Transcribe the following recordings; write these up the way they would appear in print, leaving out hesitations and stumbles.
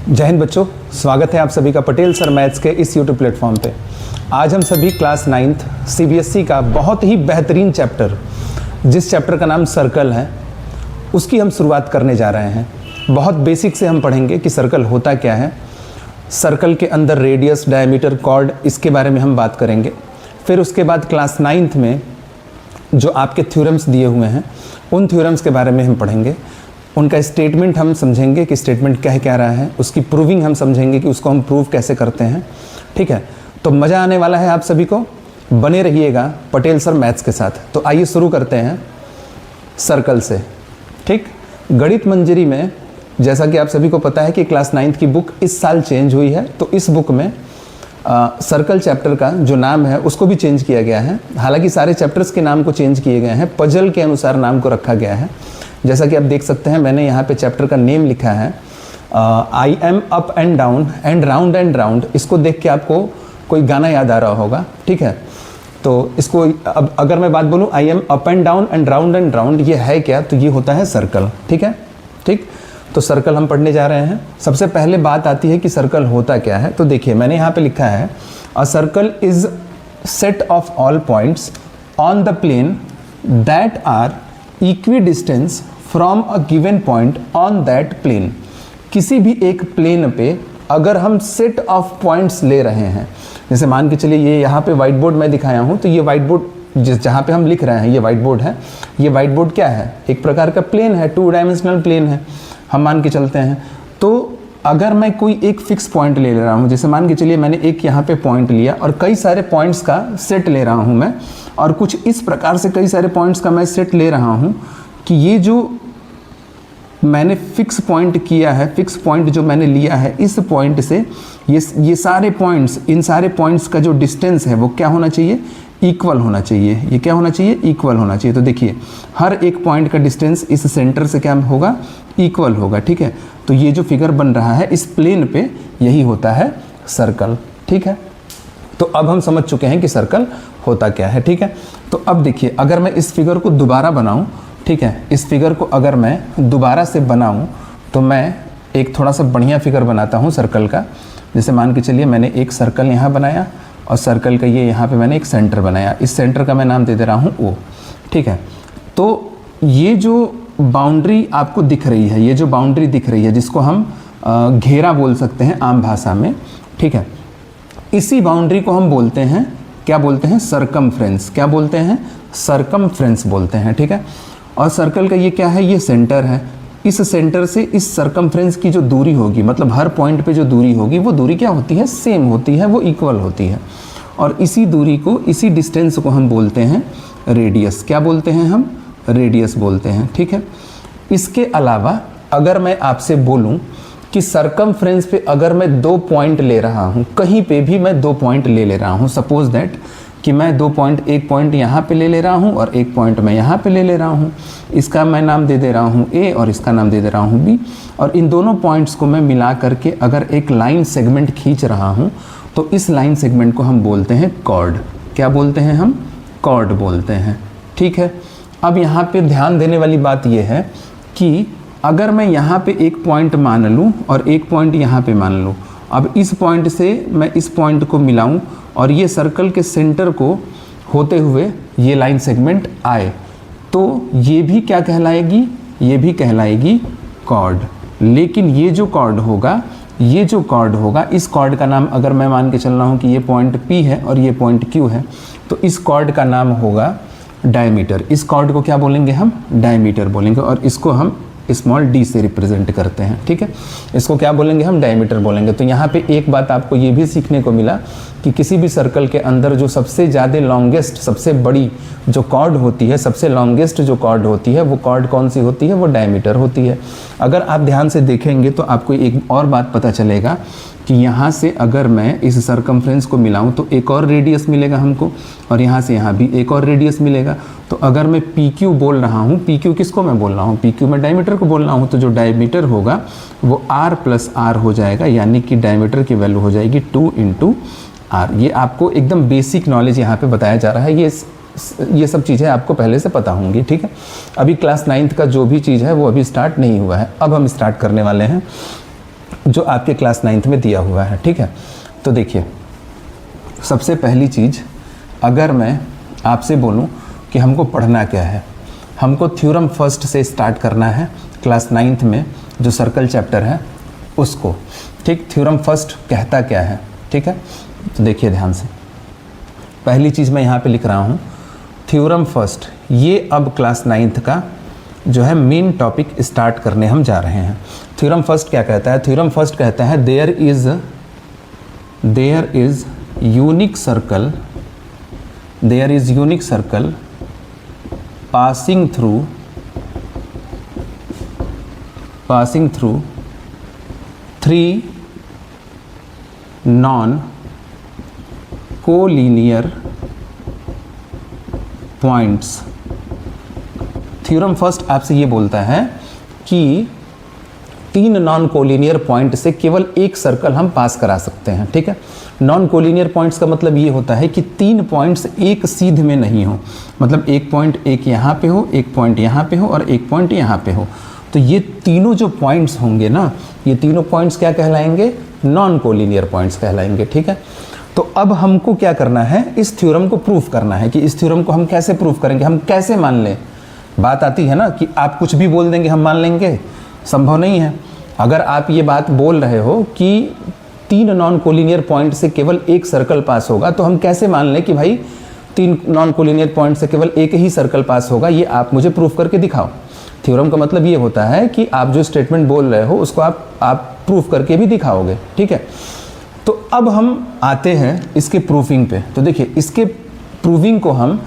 जय हिंद बच्चों, स्वागत है आप सभी का पटेल सर मैथ्स के इस यूट्यूब प्लेटफॉर्म पे। आज हम सभी क्लास 9th सीबीएसई का बहुत ही बेहतरीन चैप्टर, जिस चैप्टर का नाम सर्कल है, उसकी हम शुरुआत करने जा रहे हैं। बहुत बेसिक से हम पढ़ेंगे कि सर्कल होता क्या है, सर्कल के अंदर रेडियस, डायमीटर, कॉर्ड, इसके बारे में हम बात करेंगे। फिर उसके बाद क्लास 9th में जो आपके थ्योरम्स दिए हुए हैं, उन थ्योरम्स के बारे में हम पढ़ेंगे। उनका स्टेटमेंट हम समझेंगे कि स्टेटमेंट कह क्या रहा है, उसकी प्रूविंग हम समझेंगे कि उसको हम प्रूव कैसे करते हैं। ठीक है, तो मज़ा आने वाला है आप सभी को, बने रहिएगा पटेल सर मैथ्स के साथ। तो आइए शुरू करते हैं सर्कल से। ठीक, गणित मंजरी में जैसा कि आप सभी को पता है कि क्लास 9th की बुक इस साल चेंज हुई है, तो इस बुक में सर्कल चैप्टर का जो नाम है उसको भी चेंज किया गया है। हालांकि सारे चैप्टर्स के नाम को चेंज किए गए हैं, पजल के अनुसार नाम को रखा गया है। जैसा कि आप देख सकते हैं, मैंने यहाँ पे चैप्टर का नेम लिखा है I am up and down and round and round. इसको देख के आपको कोई गाना याद आ रहा होगा। ठीक है, तो इसको अब अगर मैं बात बोलूँ I am up and round, ये है क्या? तो ये होता है सर्कल। ठीक है, ठीक, तो सर्कल हम पढ़ने जा रहे हैं। सबसे पहले बात आती है कि सर्कल होता क्या है। तो देखिए, मैंने यहाँ पे लिखा है a circle is set of all points on the plane that are equidistance from a given point on that plane. किसी भी एक प्लेन पे अगर हम सेट ऑफ पॉइंट्स ले रहे हैं, जैसे मान के चलिए ये यहाँ पे व्हाइट बोर्ड मैं दिखाया हूँ, तो ये व्हाइट बोर्ड जहाँ पे हम लिख रहे हैं, ये व्हाइट बोर्ड है। ये व्हाइट बोर्ड क्या है? एक प्रकार का प्लेन है, 2 डायमेंशनल प्लेन है, हम मान के चलते हैं। तो अगर मैं कोई एक फिक्स पॉइंट ले रहा हूँ, जैसे मान के चलिए मैंने एक यहाँ पे पॉइंट लिया और कई सारे पॉइंट्स का सेट ले रहा हूँ मैं, और कुछ इस प्रकार से कई सारे पॉइंट्स का मैं सेट ले रहा हूँ कि ये जो मैंने फिक्स पॉइंट किया है, फिक्स पॉइंट जो मैंने लिया है, इस पॉइंट से ये सारे पॉइंट्स, इन सारे पॉइंट्स का जो डिस्टेंस है वो क्या होना चाहिए? इक्वल होना चाहिए। ये क्या होना चाहिए? इक्वल होना चाहिए। तो देखिए, हर एक पॉइंट का डिस्टेंस इस सेंटर से क्या होगा? इक्वल होगा। ठीक है, तो ये जो फिगर बन रहा है इस प्लेन पे, यही होता है सर्कल। ठीक है, तो अब हम समझ चुके हैं कि सर्कल होता क्या है। ठीक है, तो अब देखिए, अगर मैं इस फिगर को दोबारा बनाऊं, ठीक है, इस फिगर को अगर मैं दोबारा से बनाऊं तो मैं एक थोड़ा सा बढ़िया फिगर बनाता हूं सर्कल का। जैसे मान के चलिए मैंने एक सर्कल यहाँ बनाया और सर्कल का ये यहाँ पे मैंने एक सेंटर बनाया। इस सेंटर का मैं नाम दे दे रहा हूँ O। ठीक है, तो ये जो बाउंड्री आपको दिख रही है, ये जो बाउंड्री दिख रही है, जिसको हम घेरा बोल सकते हैं आम भाषा में। ठीक है, इसी बाउंड्री को हम बोलते हैं, क्या बोलते हैं? सर्कमफ्रेंस। क्या बोलते हैं? सर्कमफ्रेंस बोलते हैं। ठीक है, और सर्कल का ये क्या है? ये सेंटर है। इस सेंटर से इस सर्कमफ्रेंस की जो दूरी होगी, मतलब हर पॉइंट पे जो दूरी होगी, वो दूरी क्या होती है? सेम होती है, वो इक्वल होती है। और इसी दूरी को, इसी डिस्टेंस को हम बोलते हैं रेडियस। क्या बोलते हैं हम? रेडियस बोलते हैं। ठीक है, इसके अलावा अगर मैं आपसे बोलूं कि सर्कमफ्रेंस पे अगर मैं 2 पॉइंट ले रहा हूं, कहीं पे भी मैं 2 पॉइंट ले रहा हूं, सपोज दैट कि मैं 2 पॉइंट, एक पॉइंट यहाँ पे ले रहा हूँ और एक पॉइंट मैं यहाँ पे ले रहा हूँ। इसका मैं नाम दे रहा हूँ A और इसका नाम दे रहा हूँ B, और इन दोनों पॉइंट्स को मैं मिला करके अगर एक लाइन सेगमेंट खींच रहा हूँ, तो इस लाइन सेगमेंट को हम बोलते हैं कॉर्ड। क्या बोलते हैं हम? कॉर्ड बोलते हैं। ठीक है, अब यहाँ पे ध्यान देने वाली बात यह है कि अगर मैं यहाँ पे एक पॉइंट मान लूँ और एक पॉइंट यहाँ पे मान लूँ, अब इस पॉइंट से मैं इस पॉइंट को मिलाऊं और ये सर्कल के सेंटर को होते हुए ये लाइन सेगमेंट आए, तो ये भी क्या कहलाएगी? ये भी कहलाएगी कॉर्ड। लेकिन ये जो कॉर्ड होगा, ये जो कॉर्ड होगा, इस कॉर्ड का नाम, अगर मैं मान के चल रहा हूँ कि ये पॉइंट P है और ये पॉइंट Q है, तो इस कॉर्ड का नाम होगा डायमीटर। इस कॉर्ड को क्या बोलेंगे हम? डायमीटर बोलेंगे, और इसको हम स्मॉल d से रिप्रेजेंट करते हैं। ठीक है, इसको क्या बोलेंगे हम? डायमीटर बोलेंगे। तो यहाँ पे एक बात आपको ये भी सीखने को मिला कि किसी भी सर्कल के अंदर जो सबसे ज़्यादा लॉन्गेस्ट, सबसे बड़ी जो कॉर्ड होती है, सबसे लॉन्गेस्ट जो कॉर्ड होती है, वो कॉर्ड कौन सी होती है? वो डायमीटर होती है। अगर आप ध्यान से देखेंगे तो आपको एक और बात पता चलेगा कि यहाँ से अगर मैं इस सर्कमफ्रेंस को मिलाऊं तो एक और रेडियस मिलेगा हमको, और यहाँ से यहाँ भी एक और रेडियस मिलेगा। तो अगर मैं PQ बोल रहा हूँ, PQ किसको मैं बोल रहा हूँ? PQ मैं डायमीटर को बोल रहा हूँ, तो जो डायमीटर होगा वो R प्लस R हो जाएगा, यानी कि डायमीटर की वैल्यू हो जाएगी 2 × R। ये आपको एकदम बेसिक नॉलेज यहाँ पे बताया जा रहा है। ये सब चीज़ें आपको पहले से पता होंगी। ठीक है, अभी क्लास 9th का जो भी चीज़ है वो अभी स्टार्ट नहीं हुआ है। अब हम स्टार्ट करने वाले हैं जो आपके क्लास 9th में दिया हुआ है, ठीक है। तो देखिए, सबसे पहली चीज़ अगर मैं आपसे बोलूं कि हमको पढ़ना क्या है, हमको थ्योरम फर्स्ट से स्टार्ट करना है क्लास 9th में जो सर्कल चैप्टर है उसको, ठीक। थ्योरम फर्स्ट कहता क्या है, ठीक है। तो देखिए ध्यान से, पहली चीज़ मैं यहाँ पे लिख रहा हूँ थ्योरम फर्स्ट। ये अब क्लास 9th का जो है मेन टॉपिक स्टार्ट करने हम जा रहे हैं। थ्योरम फर्स्ट क्या कहता है? थ्योरम फर्स्ट कहता है there is unique circle passing through three non-collinear points। Theorem first आपसे ये बोलता है कि 3 नॉन कोलिनियर पॉइंट से केवल एक सर्कल हम पास करा सकते हैं, ठीक है। नॉन कोलिनियर पॉइंट्स का मतलब ये होता है कि 3 पॉइंट्स एक सीध में नहीं हो, मतलब एक पॉइंट एक यहाँ पे हो, एक पॉइंट यहाँ पे हो और एक पॉइंट यहाँ पे हो। तो ये तीनों जो पॉइंट्स होंगे ना, ये तीनों पॉइंट्स क्या कहलाएंगे? नॉन कोलिनियर पॉइंट्स कहलाएंगे, ठीक है। तो अब हमको क्या करना है? इस थ्योरम को प्रूफ करना है कि इस थ्योरम को हम कैसे प्रूफ करेंगे, हम कैसे मान लें। बात आती है ना कि आप कुछ भी बोल देंगे हम मान लेंगे, संभव नहीं है। अगर आप ये बात बोल रहे हो कि 3 नॉन कोलिनियर पॉइंट से केवल एक सर्कल पास होगा, तो हम कैसे मान लें कि भाई 3 नॉन कोलिनियर पॉइंट से केवल एक ही सर्कल पास होगा? ये आप मुझे प्रूफ करके दिखाओ। थ्योरम का मतलब ये होता है कि आप जो स्टेटमेंट बोल रहे हो उसको आप प्रूफ करके भी दिखाओगे, ठीक है। तो अब हम आते हैं इसके प्रूफिंग पे। तो देखिए, इसके प्रूविंग को हम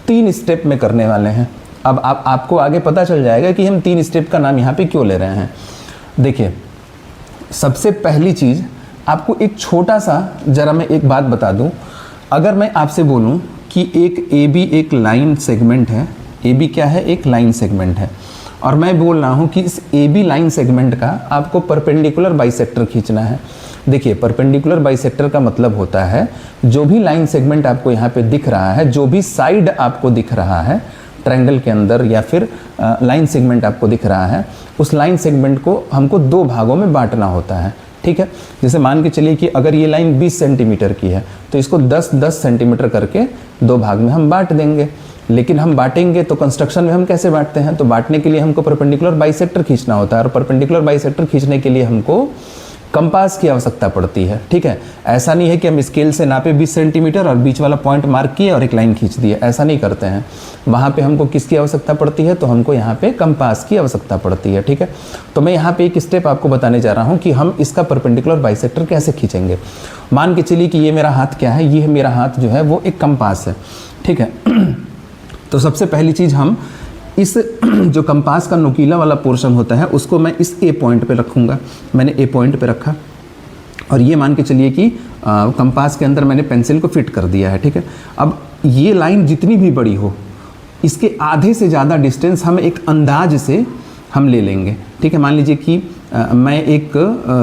3 स्टेप में करने वाले हैं। अब आपको आगे पता चल जाएगा कि हम 3 स्टेप का नाम यहाँ पे क्यों ले रहे हैं। देखिए, सबसे पहली चीज़ आपको एक छोटा सा जरा मैं एक बात बता दूं। अगर मैं आपसे बोलूं कि एक AB एक लाइन सेगमेंट है, AB क्या है? एक लाइन सेगमेंट है, और मैं बोल रहा हूं कि इस AB लाइन सेगमेंट का आपको परपेंडिकुलर बाइसेक्टर खींचना है। देखिए, परपेंडिकुलर बाइसेक्टर का मतलब होता है जो भी लाइन सेगमेंट आपको यहाँ पे दिख रहा है, जो भी साइड आपको दिख रहा है ट्रायंगल के अंदर या फिर लाइन सेगमेंट आपको दिख रहा है, उस लाइन सेगमेंट को हमको 2 भागों में बांटना होता है, ठीक है। जैसे मान के चलिए कि अगर ये लाइन 20 सेंटीमीटर की है तो इसको 10-10 सेंटीमीटर करके 2 भाग में हम बांट देंगे। लेकिन हम बांटेंगे तो कंस्ट्रक्शन में हम कैसे बांटते हैं? तो बांटने के लिए हमको परपेंडिकुलर बाइसेक्टर खींचना होता है, और परपेंडिकुलर बाइसेक्टर खींचने के लिए हमको कंपास की आवश्यकता पड़ती है, ठीक है। ऐसा नहीं है कि हम स्केल से नापे 20 सेंटीमीटर और बीच वाला पॉइंट मार्क किए और एक लाइन खींच दिए, ऐसा नहीं करते हैं। वहाँ पे हमको किसकी आवश्यकता पड़ती है? तो हमको यहाँ पे कंपास की आवश्यकता पड़ती है, ठीक है। तो मैं यहाँ पे एक स्टेप आपको बताने जा रहा हूँ कि हम इसका परपेंडिकुलर बाइसेक्टर कैसे खींचेंगे। मान के चलिए कि ये मेरा हाथ क्या है? ये मेरा हाथ जो है वो एक कंपास है, ठीक है। तो सबसे पहली चीज़, हम इस जो कंपास का नुकीला वाला पोर्शन होता है उसको मैं इस A पॉइंट पे रखूँगा। मैंने A पॉइंट पे रखा, और ये मान के चलिए कि कंपास के अंदर मैंने पेंसिल को फिट कर दिया है, ठीक है। अब ये लाइन जितनी भी बड़ी हो, इसके आधे से ज़्यादा डिस्टेंस हम एक अंदाज से हम ले लेंगे, ठीक है। मान लीजिए कि मैं एक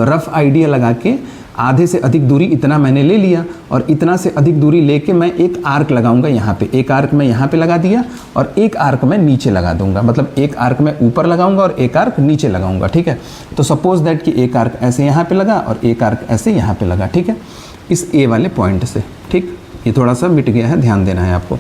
रफ आइडिया लगा के आधे से अधिक दूरी इतना मैंने ले लिया, और इतना से अधिक दूरी लेके मैं एक आर्क लगाऊंगा यहाँ पे। एक आर्क मैं यहाँ पे लगा दिया और एक आर्क मैं नीचे लगा दूंगा, मतलब एक आर्क मैं ऊपर लगाऊंगा और एक आर्क नीचे लगाऊंगा, ठीक है। तो सपोज दैट कि एक आर्क ऐसे यहाँ पे लगा और एक आर्क ऐसे यहाँ पे लगा, ठीक है, इस A वाले पॉइंट से, ठीक। ये थोड़ा सा मिट गया है, ध्यान देना है आपको।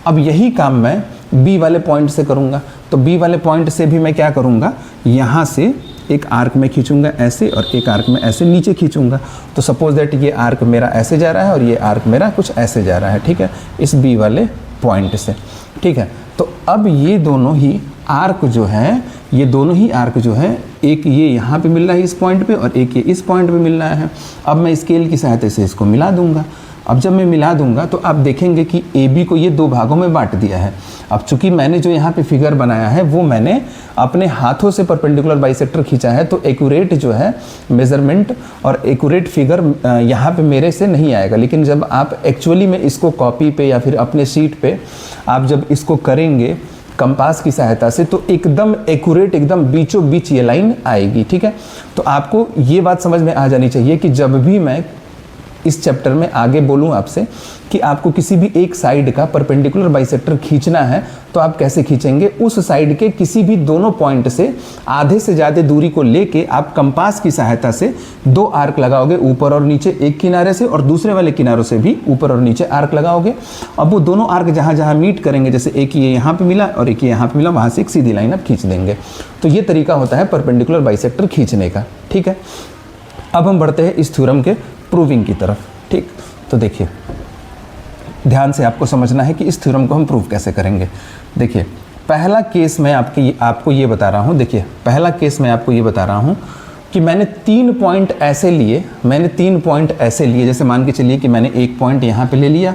अब यही काम मैं B वाले पॉइंट से करूँगा। तो B वाले पॉइंट से भी मैं क्या करूँगा? यहाँ से एक आर्क में खींचूंगा ऐसे, और एक आर्क में ऐसे नीचे खींचूंगा। तो सपोज दैट ये आर्क मेरा ऐसे जा रहा है और ये आर्क मेरा कुछ ऐसे जा रहा है, ठीक है, इस B वाले पॉइंट से, ठीक है। तो अब ये दोनों ही आर्क जो है, ये दोनों ही आर्क जो है, एक ये यहाँ पे मिल रहा है इस पॉइंट पे और एक ये इस पॉइंट पे मिल रहा है। अब मैं स्केल की सहायता से इसको मिला दूंगा। अब जब मैं मिला दूंगा तो आप देखेंगे कि AB को ये 2 भागों में बांट दिया है। अब चूंकि मैंने जो यहाँ पे फिगर बनाया है वो मैंने अपने हाथों से परपेंडिकुलर बाइसेक्टर खींचा है, तो एक्यूरेट जो है मेजरमेंट और एक्यूरेट फिगर यहाँ पे मेरे से नहीं आएगा। लेकिन जब आप एक्चुअली में इसको कॉपी पे या फिर अपने शीट पे आप जब इसको करेंगे कंपास की सहायता से, तो एकदम एक्यूरेट, एकदम बीचों बीच ये लाइन आएगी, ठीक है। तो आपको ये बात समझ में आ जानी चाहिए कि जब भी मैं इस चैप्टर में आगे बोलूँ आपसे कि आपको किसी भी एक साइड का परपेंडिकुलर बाइसेक्टर खींचना है तो आप कैसे खींचेंगे, उस साइड के किसी भी दोनों पॉइंट से आधे से ज़्यादा दूरी को लेके आप कंपास की सहायता से 2 आर्क लगाओगे, ऊपर और नीचे एक किनारे से और दूसरे वाले किनारों से भी ऊपर और नीचे आर्क लगाओगे। अब वो दोनों आर्क जहाँ जहाँ मीट करेंगे, जैसे एक ये यहाँ पे मिला और एक ये यहाँ पे मिला, वहाँ से एक सीधी लाइन आप खींच देंगे। तो ये तरीका होता है परपेंडिकुलर बाइसेक्टर खींचने का। ठीक है, अब हम बढ़ते हैं इस थ्योरम के प्रूविंग की तरफ। ठीक, तो देखिए ध्यान से आपको समझना है कि इस थ्योरम को हम प्रूव कैसे करेंगे। देखिए पहला केस मैं आपको ये बता रहा हूँ। देखिए पहला केस मैं आपको ये बता रहा हूँ कि मैंने 3 पॉइंट ऐसे लिए, जैसे मान के चलिए कि मैंने एक पॉइंट यहाँ पे ले लिया,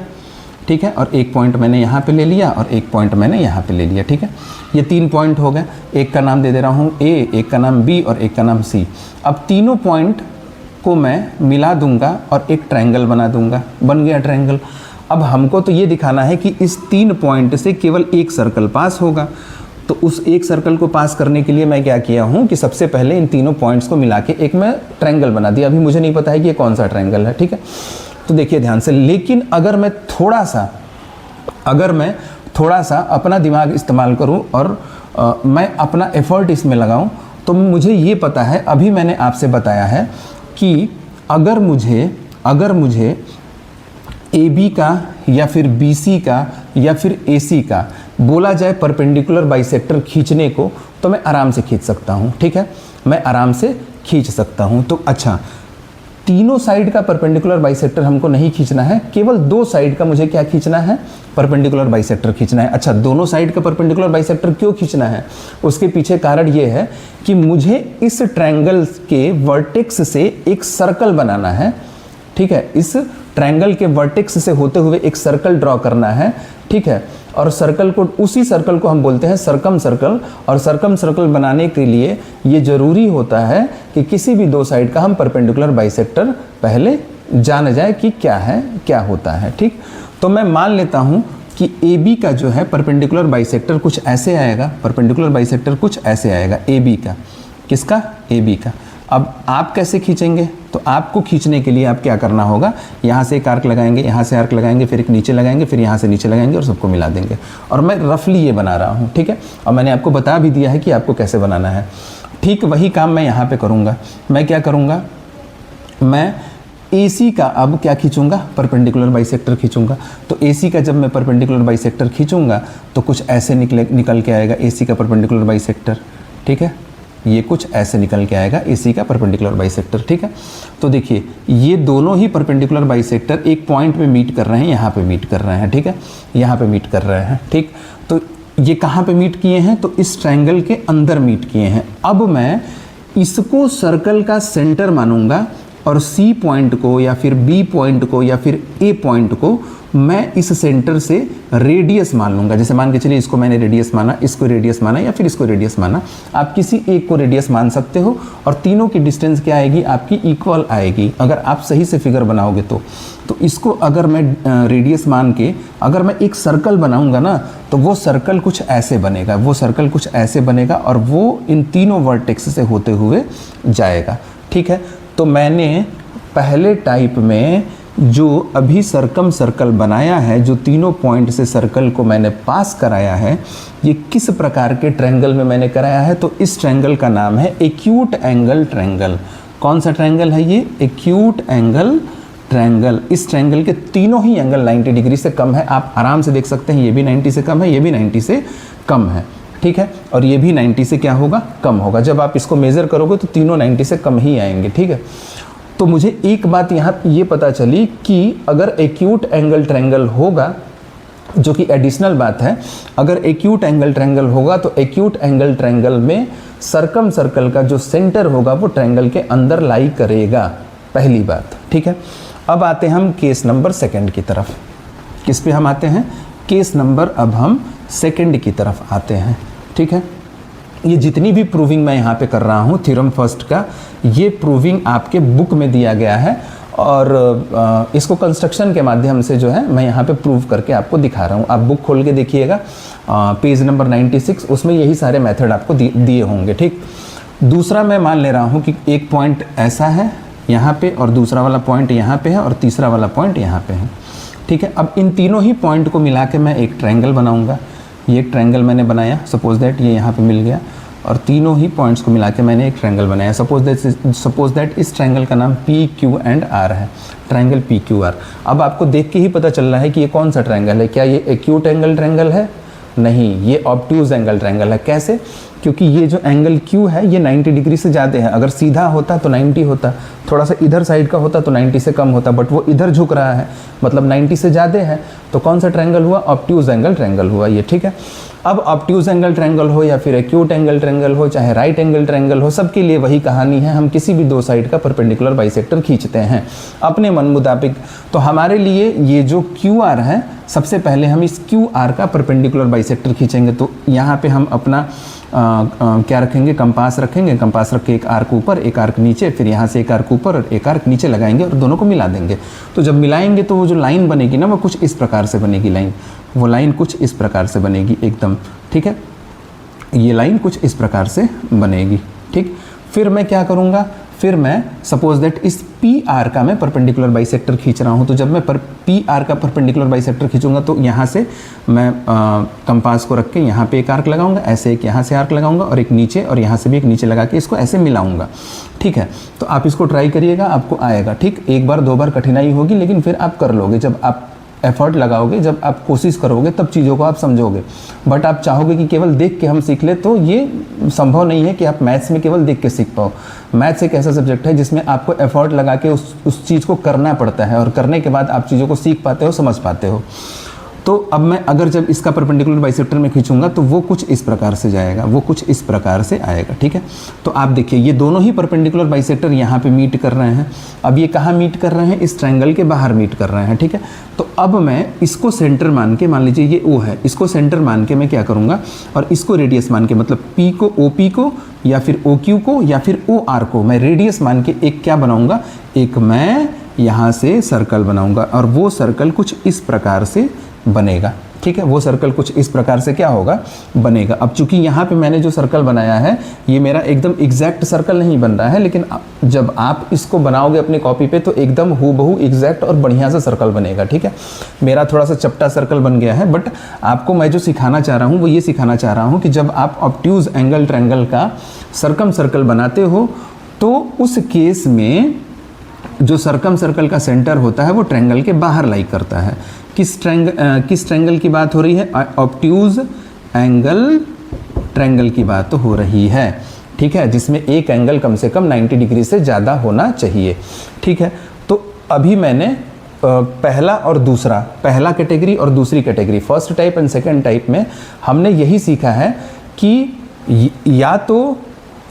ठीक है, और एक पॉइंट मैंने यहाँ पे ले लिया और एक पॉइंट मैंने यहाँ पे ले लिया। ठीक है, ये 3 पॉइंट हो गए। एक का नाम दे दे रहा हूँ A, एक का नाम B और एक का नाम C। अब तीनों पॉइंट को मैं मिला दूंगा और एक ट्रायंगल बना दूंगा, बन गया ट्रायंगल। अब हमको तो ये दिखाना है कि इस 3 पॉइंट से केवल एक सर्कल पास होगा। तो उस एक सर्कल को पास करने के लिए मैं क्या किया हूँ कि सबसे पहले इन तीनों पॉइंट्स को मिला के एक मैं ट्रायंगल बना दिया। अभी मुझे नहीं पता है कि ये कौन सा ट्रायंगल है। ठीक है, तो देखिए ध्यान से, लेकिन अगर मैं थोड़ा सा अपना दिमाग इस्तेमाल करूं और मैं अपना एफर्ट इसमें लगाऊं तो मुझे ये पता है, अभी मैंने आपसे बताया है कि अगर मुझे AB का या फिर BC का या फिर AC का बोला जाए परपेंडिकुलर बाइसेक्टर खींचने को, तो मैं आराम से खींच सकता हूँ। ठीक है, मैं आराम से खींच सकता हूँ। तो अच्छा, तीनों साइड का परपेंडिकुलर बाइसेक्टर हमको नहीं खींचना है, केवल 2 साइड का मुझे क्या खींचना है, परपेंडिकुलर बाइसेक्टर खींचना है। अच्छा, दोनों साइड का परपेंडिकुलर बाइसेक्टर क्यों खींचना है, उसके पीछे कारण ये है कि मुझे इस ट्रायंगल के वर्टेक्स से एक सर्कल बनाना है। ठीक है, इस ट्रायंगल के वर्टेक्स से होते हुए एक सर्कल ड्रॉ करना है। ठीक है, और उसी सर्कल को हम बोलते हैं सरकम सर्कल। और सरकम सर्कल बनाने के लिए ये जरूरी होता है कि किसी भी 2 साइड का हम परपेंडिकुलर बाइसेक्टर पहले जान जाए कि क्या होता है। ठीक, तो मैं मान लेता हूँ कि AB का जो है परपेंडिकुलर बाइसेक्टर कुछ ऐसे आएगा, परपेंडिकुलर बाइसेक्टर कुछ ऐसे आएगा AB का। किसका? AB का। अब आप कैसे खींचेंगे, तो आपको खींचने के लिए आप क्या करना होगा, यहाँ से एक आर्क लगाएंगे, यहाँ से आर्क लगाएंगे, फिर एक नीचे लगाएंगे, फिर यहाँ से नीचे लगाएंगे और सबको मिला देंगे। और मैं रफली ये बना रहा हूँ। ठीक है, और मैंने आपको बता भी दिया है कि आपको कैसे बनाना है। ठीक वही काम मैं यहाँ पे करूँगा। मैं क्या करूँगा, मैं AC का अब क्या खींचूंगा, परपेंडिकुलर बाइसेक्टर खींचूंगा। तो AC का जब मैं परपेंडिकुलर बाइसेक्टर खींचूंगा तो कुछ ऐसे निकल के आएगा AC का परपेंडिकुलर बाइसेक्टर। ठीक है, ये कुछ ऐसे निकल के आएगा AC का परपेंडिकुलर बाइसेक्टर। ठीक है, तो देखिए ये दोनों ही परपेंडिकुलर बाइसेक्टर एक पॉइंट पे मीट कर रहे हैं, यहाँ पे मीट कर रहे हैं। ठीक है, यहाँ पे मीट कर रहे हैं। ठीक, तो ये कहाँ पे मीट किए हैं, तो इस ट्रायंगल के अंदर मीट किए हैं। अब मैं इसको सर्कल का सेंटर मानूंगा और C पॉइंट को या फिर B पॉइंट को या फिर A पॉइंट को मैं इस सेंटर से रेडियस मान लूँगा। जैसे मान के चलिए इसको मैंने रेडियस माना, इसको रेडियस माना या फिर इसको रेडियस माना। आप किसी एक को रेडियस मान सकते हो और तीनों की डिस्टेंस क्या आएगी, आपकी इक्वल आएगी अगर आप सही से फिगर बनाओगे तो इसको अगर मैं रेडियस मान के अगर मैं एक सर्कल बनाऊंगा ना, तो वो सर्कल कुछ ऐसे बनेगा, और वो इन तीनों वर्टेक्स से होते हुए जाएगा। ठीक है, तो मैंने पहले टाइप में जो अभी सरकम सर्कल बनाया है, जो तीनों पॉइंट से सर्कल को मैंने पास कराया है, ये किस प्रकार के ट्रायंगल में मैंने कराया है, तो इस ट्रायंगल का नाम है एक्यूट एंगल ट्रायंगल। कौन सा ट्रायंगल है ये, एक्यूट एंगल ट्रायंगल। इस ट्रायंगल के तीनों ही एंगल 90 डिग्री से कम है। आप आराम से देख सकते हैं, ये भी 90 से कम है, ये भी 90 से कम है। ठीक है, और ये भी 90 से क्या होगा, कम होगा। जब आप इसको मेज़र करोगे तो तीनों 90 से कम ही आएंगे। ठीक है, तो मुझे एक बात यहाँ ये पता चली कि अगर एक्यूट एंगल ट्रायंगल होगा, जो कि एडिशनल बात है, अगर एक्यूट एंगल ट्रायंगल होगा तो एक्यूट एंगल ट्रायंगल में सरकम सर्कल का जो सेंटर होगा वो ट्रायंगल के अंदर लाई करेगा, पहली बात। ठीक है, अब आते हैं हम केस नंबर 2 की तरफ। किस पे हम आते हैं, केस नंबर अब हम 2 की तरफ आते हैं। ठीक है, ये जितनी भी प्रूविंग मैं यहाँ पे कर रहा हूँ थ्योरम फर्स्ट का, ये प्रूविंग आपके बुक में दिया गया है और इसको कंस्ट्रक्शन के माध्यम से जो है मैं यहाँ पे प्रूव करके आपको दिखा रहा हूँ। आप बुक खोल के देखिएगा, पेज नंबर 96, उसमें यही सारे मेथड आपको दिए होंगे। ठीक, दूसरा मैं मान ले रहा हूँ कि एक पॉइंट ऐसा है, यहाँ पे, और दूसरा वाला पॉइंट यहाँ पे है, और तीसरा वाला पॉइंट यहाँ पे है। ठीक है, अब इन तीनों ही पॉइंट को मिला के मैं एक ट्रायंगल बनाऊंगा। ये एक ट्रायंगल मैंने बनाया, सपोज दैट ये यहाँ पे मिल गया, और तीनों ही पॉइंट्स को मिला के मैंने एक ट्रायंगल बनाया। सपोज दैट इस ट्रायंगल का नाम पी क्यू एंड आर है, ट्रायंगल पी क्यू आर। अब आपको देख के ही पता चल रहा है कि ये कौन सा ट्रायंगल है। क्या ये एक्यूट एंगल ट्रायंगल है? नहीं, ये ऑब्ट्यूज एंगल ट्रायंगल है। कैसे? क्योंकि ये जो एंगल Q है ये 90 डिग्री से ज़्यादा है। अगर सीधा होता तो 90 होता, थोड़ा सा इधर साइड का होता तो 90 से कम होता, बट वो इधर झुक रहा है, मतलब 90 से ज़्यादा है। तो कौन सा ट्रायंगल हुआ? ऑब्ट्यूज एंगल ट्रायंगल हुआ ये। ठीक है, अब ऑब्ट्यूज एंगल ट्रायंगल हो या फिर एक्यूट एंगल ट्रायंगल हो, चाहे राइट एंगल ट्रायंगल हो, सबके लिए वही कहानी है। हम किसी भी दो साइड का परपेंडिकुलर बाइसेक्टर खींचते हैं अपने मन मुताबिक। तो हमारे लिए ये जो QR है, सबसे पहले हम इस QR का परपेंडिकुलर बाइसेक्टर खींचेंगे। तो यहाँ पे हम अपना क्या रखेंगे? कंपास रखेंगे। कंपास रख के एक आर्क ऊपर, एक आर्क नीचे, फिर यहाँ से एक आर्क ऊपर और एक आर्क नीचे लगाएंगे और दोनों को मिला देंगे। तो जब मिलाएंगे तो वो जो लाइन बनेगी ना, वो कुछ इस प्रकार से बनेगी। लाइन, वो लाइन कुछ इस प्रकार से बनेगी एकदम। ठीक है, ये लाइन कुछ इस प्रकार से बनेगी। ठीक, फिर मैं क्या करूँगा? फिर मैं सपोज दैट इस PR का मैं परपेंडिकुलर बाइसेक्टर खींच रहा हूँ। तो जब मैं PR का परपेंडिकुलर बाइसेक्टर खींचूंगा तो यहाँ से मैं कंपास को रख के यहाँ पे एक आर्क लगाऊंगा, ऐसे एक यहाँ से आर्क लगाऊंगा और एक नीचे, और यहाँ से भी एक नीचे लगा के इसको ऐसे मिलाऊंगा। ठीक है, तो आप इसको ट्राई करिएगा, आपको आएगा। ठीक, एक बार दो बार कठिनाई होगी, लेकिन फिर आप कर लोगे। जब आप एफर्ट लगाओगे, जब आप कोशिश करोगे, तब चीज़ों को आप समझोगे। बट आप चाहोगे कि केवल देख के हम सीख ले, तो ये संभव नहीं है कि आप मैथ्स में केवल देख के सीख पाओ। मैथ्स एक ऐसा सब्जेक्ट है जिसमें आपको एफर्ट लगा के उस चीज़ को करना पड़ता है, और करने के बाद आप चीज़ों को सीख पाते हो, समझ पाते हो। तो अब मैं अगर जब इसका परपेंडिकुलर बाइसेक्टर में खींचूंगा तो वो कुछ इस प्रकार से जाएगा, वो कुछ इस प्रकार से आएगा। ठीक है, तो आप देखिए ये दोनों ही परपेंडिकुलर बाइसेक्टर यहाँ पे मीट कर रहे हैं। अब ये कहाँ मीट कर रहे हैं? इस ट्रायंगल के बाहर मीट कर रहे हैं। ठीक है, तो अब मैं इसको सेंटर मान के, मान लीजिए ये O है, इसको सेंटर मान के मैं क्या करूँगा, और इसको रेडियस मान के, मतलब P को OP को या फिर OQ को या फिर OR को मैं रेडियस मान के एक क्या बनाऊँगा? एक मैं यहाँ से सर्कल बनाऊँगा, और वो सर्कल कुछ इस प्रकार से बनेगा। ठीक है, वो सर्कल कुछ इस प्रकार से क्या होगा? बनेगा। अब चूंकि यहाँ पे मैंने जो सर्कल बनाया है ये मेरा एकदम एग्जैक्ट सर्कल नहीं बन रहा है, लेकिन जब आप इसको बनाओगे अपने कॉपी पे तो एकदम हूबहू एग्जैक्ट और बढ़िया सा सर्कल बनेगा। ठीक है, मेरा थोड़ा सा चपटा सर्कल बन गया है, बट आपको मैं जो सिखाना चाह रहा हूँ वो ये सिखाना चाह रहा हूँ कि जब आप ऑब्ट्यूज एंगल ट्रायंगल का सरकम सर्कल बनाते हो तो उस केस में जो सरकम सर्कल का सेंटर होता है वो ट्रायंगल के बाहर लाई करता है। किस ट्रायंगल की बात हो रही है? ऑब्ट्यूज एंगल ट्रायंगल की बात हो रही है। ठीक है, जिसमें एक एंगल कम से कम 90 डिग्री से ज़्यादा होना चाहिए। ठीक है, तो अभी मैंने पहला और दूसरा, पहला कैटेगरी और दूसरी category, first type and second type में हमने यही सीखा है कि या तो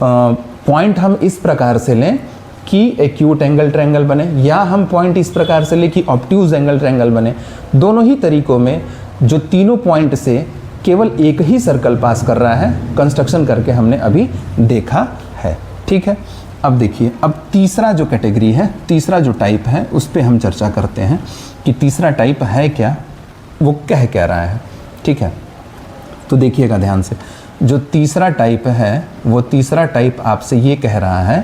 पॉइंट हम इस प्रकार से लें कि एक्यूट एंगल ट्रायंगल बने, या हम पॉइंट इस प्रकार से ले कि ऑब्ट्यूज एंगल ट्रायंगल बने। दोनों ही तरीकों में जो तीनों पॉइंट से केवल एक ही सर्कल पास कर रहा है, कंस्ट्रक्शन करके हमने अभी देखा है। ठीक है, अब देखिए, अब तीसरा जो कैटेगरी है, तीसरा जो टाइप है, उस पर हम चर्चा करते हैं कि तीसरा टाइप है क्या, वो कह क्या रहा है। ठीक है, तो देखिएगा ध्यान से, जो तीसरा टाइप है वो तीसरा टाइप आपसे ये कह रहा है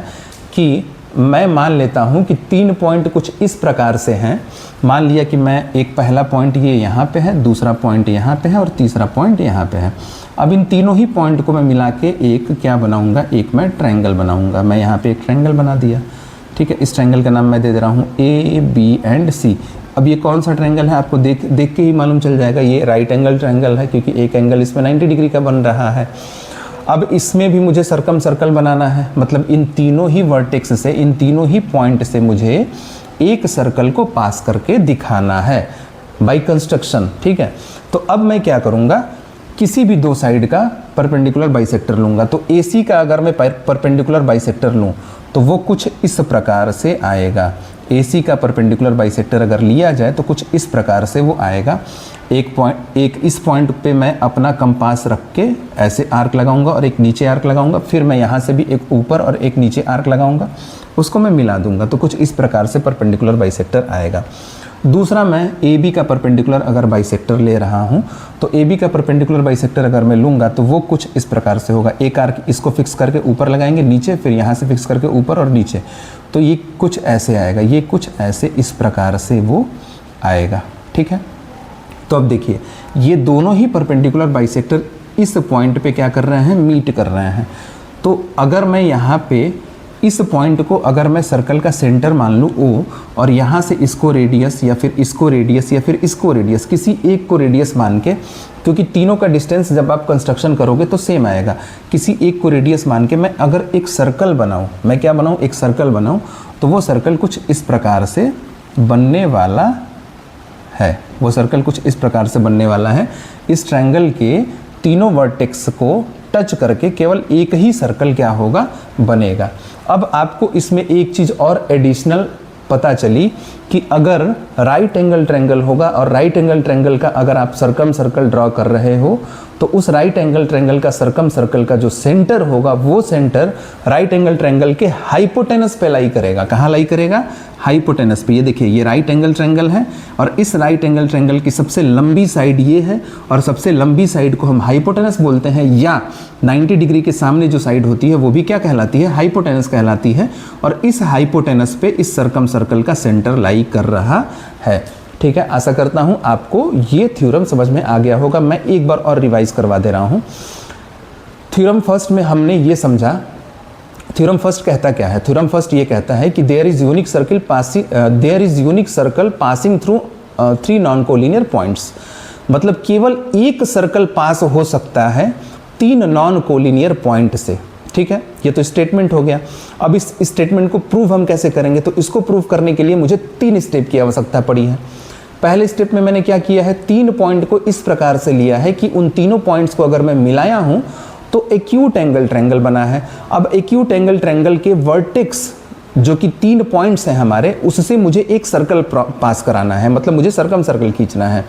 कि मैं मान लेता हूँ कि तीन पॉइंट कुछ इस प्रकार से हैं। मान लिया कि मैं एक पहला पॉइंट ये यहाँ पे है, दूसरा पॉइंट यहाँ पे है और तीसरा पॉइंट यहाँ पे है। अब इन तीनों ही पॉइंट को मैं मिला के एक क्या बनाऊँगा? एक मैं ट्रायंगल बनाऊँगा। मैं यहाँ पे एक ट्रायंगल बना दिया। ठीक है, इस ट्रायंगल का नाम मैं दे दे रहा हूँ AB एंड C। अब ये कौन सा ट्रायंगल है आपको देख के ही मालूम चल जाएगा, ये राइट एंगल ट्रायंगल है, क्योंकि एक एंगल इसमें 90 डिग्री का बन रहा है। अब इसमें भी मुझे सरकम सर्कल बनाना है, मतलब इन तीनों ही वर्टेक्स से, इन तीनों ही पॉइंट से मुझे एक सर्कल को पास करके दिखाना है बाय कंस्ट्रक्शन। ठीक है, तो अब मैं क्या करूँगा? किसी भी दो साइड का परपेंडिकुलर बाइसेक्टर लूँगा। तो AC का अगर मैं परपेंडिकुलर बाइसेक्टर लूँ तो वो कुछ इस प्रकार से आएगा। AC का परपेंडिकुलर बाइसेक्टर अगर लिया जाए तो कुछ इस प्रकार से वो आएगा। एक इस पॉइंट पे मैं अपना कंपास रख के ऐसे आर्क लगाऊंगा और एक नीचे आर्क लगाऊंगा, फिर मैं यहाँ से भी एक ऊपर और एक नीचे आर्क लगाऊंगा, उसको मैं मिला दूंगा, तो कुछ इस प्रकार से परपेंडिकुलर बाइसेक्टर आएगा। दूसरा, मैं ए बी का परपेंडिकुलर अगर बाइसेक्टर ले रहा हूँ तो ए बी का परपेंडिकुलर बाइसेक्टर अगर मैं लूँगा तो वो कुछ इस प्रकार से होगा। एक आर्क इसको फिक्स करके ऊपर लगाएंगे नीचे, फिर यहाँ से फिक्स करके ऊपर और नीचे, तो ये कुछ ऐसे आएगा, ये कुछ ऐसे इस प्रकार से वो आएगा। ठीक है, तो अब देखिए ये दोनों ही परपेंडिकुलर बाइसेक्टर इस पॉइंट पे क्या कर रहे हैं, मीट कर रहे हैं। तो अगर मैं यहाँ पे इस पॉइंट को अगर मैं सर्कल का सेंटर मान लूँ O, और यहाँ से इसको रेडियस या फिर इसको रेडियस या फिर इसको रेडियस, किसी एक को रेडियस मान के, क्योंकि तीनों का डिस्टेंस जब आप कंस्ट्रक्शन करोगे तो सेम आएगा, किसी एक को रेडियस मान के मैं अगर एक सर्कल बनाऊँ, मैं क्या बनाऊँ, एक सर्कल बनाऊँ, तो वो सर्कल कुछ इस प्रकार से बनने वाला है। वो सर्कल कुछ इस प्रकार से बनने वाला है। इस ट्रायंगल के तीनों वर्टेक्स को टच करके केवल एक ही सर्कल क्या होगा, बनेगा। अब आपको इसमें एक चीज़ और एडिशनल पता चली कि अगर राइट एंगल ट्रायंगल होगा और राइट एंगल ट्रायंगल का अगर आप सर्कम सर्कल ड्रॉ कर रहे हो तो उस राइट एंगल ट्रायंगल का सर्कम सर्कल का जो सेंटर होगा वो सेंटर राइट एंगल ट्रायंगल के हाइपोटेनस पे लाई करेगा। कहाँ लाई करेगा, हाइपोटेनस पे। ये देखिए ये राइट एंगल ट्रायंगल है और इस राइट एंगल ट्रायंगल की सबसे लंबी साइड ये है और सबसे लंबी साइड को हम हाइपोटेनस बोलते हैं, या 90 डिग्री के सामने जो साइड होती है वो भी क्या कहलाती है, हाइपोटेनस कहलाती है। और इस हाइपोटेनस पे इस सर्कम सर्कल का सेंटर लाई कर रहा है। ठीक है, आशा करता हूँ आपको ये थ्योरम समझ में आ गया होगा। मैं एक बार और रिवाइज करवा दे रहा हूँ। थ्योरम फर्स्ट में हमने ये समझा, थ्योरम फर्स्ट कहता क्या है, थ्योरम फर्स्ट ये कहता है कि there is unique circle passing through 3 non collinear points. मतलब केवल एक सर्कल पास हो सकता है 3 नॉन कोलिनियर पॉइंट से। ठीक है, ये तो स्टेटमेंट हो गया। अब इस स्टेटमेंट को प्रूव हम कैसे करेंगे, तो इसको प्रूव करने के लिए मुझे 3 स्टेप की आवश्यकता पड़ी है। पहले स्टेप में मैंने क्या किया है, 3 पॉइंट को इस प्रकार से लिया है कि उन तीनों पॉइंट्स को अगर मैं मिलाया हूं तो एक्यूट एंगल ट्रायंगल बना है। अब एक्यूट एंगल ट्रायंगल के वर्टेक्स जो कि 3 पॉइंट्स हैं हमारे, उससे मुझे एक सर्कल पास कराना है, मतलब मुझे सर्कम सर्कल खींचना है।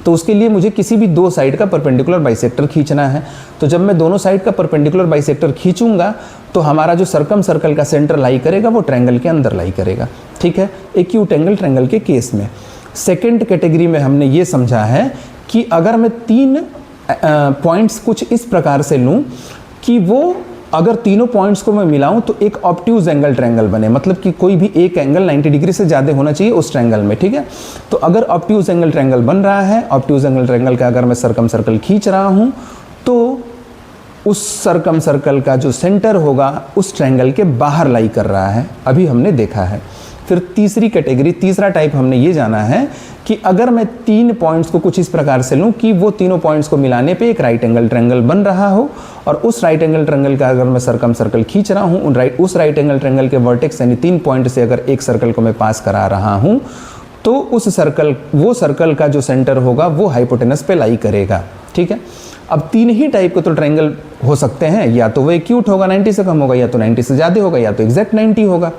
तो उसके लिए मुझे किसी भी 2 साइड का परपेंडिकुलर बाइसेक्टर खींचना है। तो जब मैं दोनों साइड का परपेंडिकुलर बाइसेक्टर खींचूंगा तो हमारा जो सर्कम सर्कल का सेंटर लाई करेगा वो ट्रायंगल के अंदर लाई करेगा। ठीक है, एक्यूट एंगल ट्रायंगल के केस में। सेकेंड कैटेगरी में हमने ये समझा है कि अगर मैं 3 पॉइंट्स कुछ इस प्रकार से लूँ कि वो अगर तीनों पॉइंट्स को मैं मिलाऊं तो एक ऑब्ट्यूज एंगल ट्रायंगल बने, मतलब कि कोई भी एक एंगल 90 डिग्री से ज़्यादा होना चाहिए उस ट्रायंगल में। ठीक है, तो अगर ऑब्ट्यूज एंगल ट्रायंगल बन रहा है, ऑब्ट्यूज एंगल ट्रायंगल का अगर मैं सर्कम सर्कल खींच रहा हूं तो उस सर्कम सर्कल का जो सेंटर होगा उस ट्रायंगल के बाहर लाई कर रहा है, अभी हमने देखा है। फिर तीसरी कैटेगरी, तीसरा टाइप हमने ये जाना है कि अगर मैं 3 पॉइंट्स को कुछ इस प्रकार से लूँ कि वो तीनों पॉइंट्स को मिलाने पे एक राइट एंगल ट्रायंगल बन रहा हो और उस राइट एंगल ट्रायंगल का अगर मैं सर्कम सर्कल खींच रहा हूँ, उस राइट एंगल ट्रायंगल के वर्टेक्स यानी 3 पॉइंट से अगर एक सर्कल को मैं पास करा रहा हूँ तो उस सर्कल, वो सर्कल का जो सेंटर होगा वो हाइपोटेनस पे लाई करेगा। ठीक है, अब 3 ही टाइप के तो ट्रायंगल हो सकते हैं, या तो वो एक्यूट होगा 90 से कम होगा, या तो 90 से ज़्यादा होगा, या तो एग्जैक्ट 90 होगा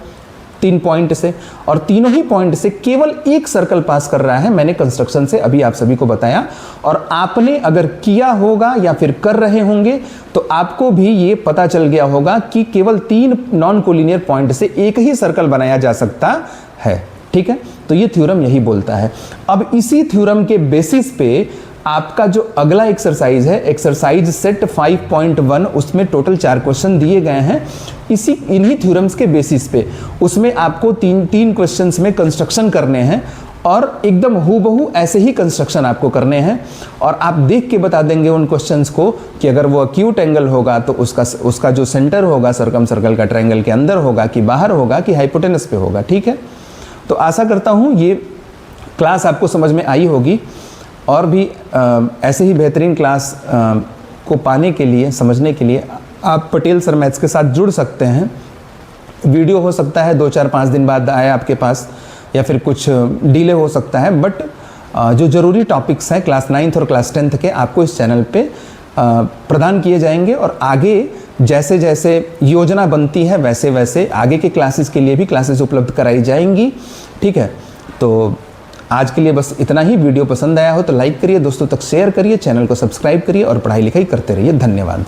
3 पॉइंट से, और तीनों ही पॉइंट से केवल एक सर्कल पास कर रहा है। मैंने कंस्ट्रक्शन से अभी आप सभी को बताया, और आपने अगर किया होगा या फिर कर रहे होंगे तो आपको भी ये पता चल गया होगा कि केवल 3 नॉन कोलिनियर पॉइंट से एक ही सर्कल बनाया जा सकता है। ठीक है, तो ये थ्योरम यही बोलता है। अब इसी थ्योरम के बेसिस पे आपका जो अगला एक्सरसाइज है, एक्सरसाइज सेट 5.1, उसमें टोटल 4 क्वेश्चन दिए गए हैं इन्हीं थ्योरम्स के बेसिस पे। उसमें आपको 3 क्वेश्चंस में कंस्ट्रक्शन करने हैं और एकदम हूबहू ऐसे ही कंस्ट्रक्शन आपको करने हैं, और आप देख के बता देंगे उन क्वेश्चंस को कि अगर वो एक्यूट एंगल होगा तो उसका जो सेंटर होगा सर्कम सर्कल का ट्रायंगल के अंदर होगा कि बाहर होगा कि हाइपोटेनस पे होगा। ठीक है, तो आशा करता हूँ ये क्लास आपको समझ में आई होगी, और भी ऐसे ही बेहतरीन क्लास को पाने के लिए, समझने के लिए आप पटेल सर मैथ्स के साथ जुड़ सकते हैं। वीडियो हो सकता है 2-4-5 दिन बाद आए आपके पास, या फिर कुछ डिले हो सकता है, बट जो ज़रूरी टॉपिक्स हैं क्लास 9th और क्लास 10th के आपको इस चैनल पे प्रदान किए जाएंगे, और आगे जैसे जैसे योजना बनती है वैसे वैसे आगे के क्लासेस के लिए भी क्लासेस उपलब्ध कराई जाएंगी। ठीक है, तो आज के लिए बस इतना ही। वीडियो पसंद आया हो तो लाइक करिए, दोस्तों तक शेयर करिए, चैनल को सब्सक्राइब करिए और पढ़ाई लिखाई करते रहिए। धन्यवाद।